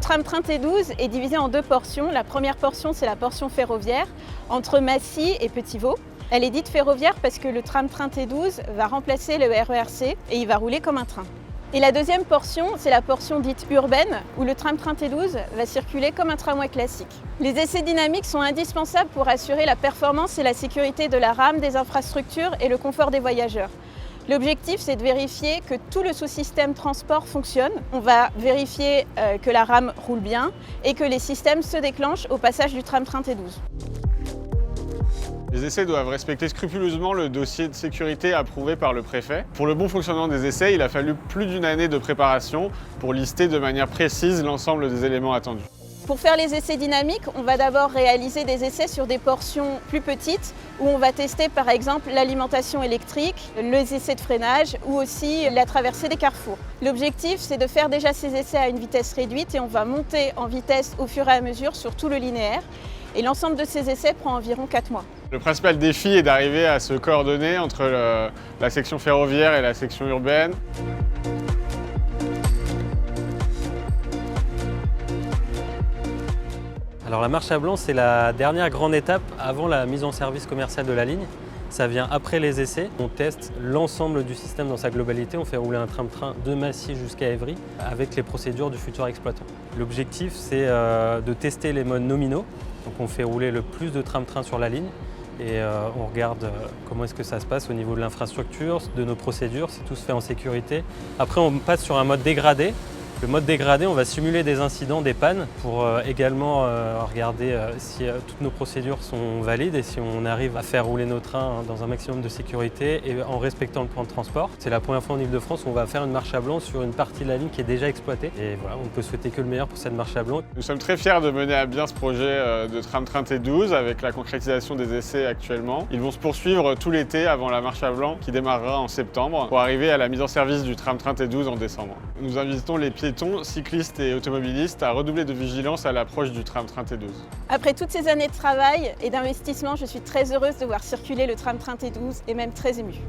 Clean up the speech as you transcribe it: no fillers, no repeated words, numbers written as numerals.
tram-train T12 est divisé en deux portions. La première portion, c'est la portion ferroviaire entre Massy et Petit-Vaux. Elle est dite ferroviaire parce que le tram-train T12 va remplacer le RER C et il va rouler comme un train. Et la deuxième portion, c'est la portion dite urbaine où le tram-train T12 va circuler comme un tramway classique. Les essais dynamiques sont indispensables pour assurer la performance et la sécurité de la rame, des infrastructures et le confort des voyageurs. L'objectif, c'est de vérifier que tout le sous-système transport fonctionne. On va vérifier que la rame roule bien et que les systèmes se déclenchent au passage du tram-train T12. Les essais doivent respecter scrupuleusement le dossier de sécurité approuvé par le préfet. Pour le bon fonctionnement des essais, il a fallu plus d'une année de préparation pour lister de manière précise l'ensemble des éléments attendus. Pour faire les essais dynamiques, on va d'abord réaliser des essais sur des portions plus petites où on va tester par exemple l'alimentation électrique, les essais de freinage ou aussi la traversée des carrefours. L'objectif, c'est de faire déjà ces essais à une vitesse réduite et on va monter en vitesse au fur et à mesure sur tout le linéaire. Et l'ensemble de ces essais prend environ 4 mois. Le principal défi est d'arriver à se coordonner entre la section ferroviaire et la section urbaine. Alors la marche à blanc, c'est la dernière grande étape avant la mise en service commercial de la ligne. Ça vient après les essais. On teste l'ensemble du système dans sa globalité. On fait rouler un tram-train de Massy jusqu'à Évry avec les procédures du futur exploitant. L'objectif, c'est de tester les modes nominaux. Donc on fait rouler le plus de tram-trains sur la ligne et on regarde comment est-ce que ça se passe au niveau de l'infrastructure, de nos procédures, si tout se fait en sécurité. Après, on passe sur un mode dégradé. Le mode dégradé, on va simuler des incidents, des pannes pour également regarder si toutes nos procédures sont valides et si on arrive à faire rouler nos trains dans un maximum de sécurité et en respectant le plan de transport. C'est la première fois en Ile-de-France où on va faire une marche à blanc sur une partie de la ligne qui est déjà exploitée. Et voilà, on ne peut souhaiter que le meilleur pour cette marche à blanc. Nous sommes très fiers de mener à bien ce projet de tram-train T12 avec la concrétisation des essais actuellement. Ils vont se poursuivre tout l'été avant la marche à blanc qui démarrera en septembre pour arriver à la mise en service du tram-train T12 en décembre. Nous invitons les piétons, cyclistes et automobilistes à redoubler de vigilance à l'approche du tram-train T12. Après toutes ces années de travail et d'investissement, je suis très heureuse de voir circuler le tram-train T12 et même très émue.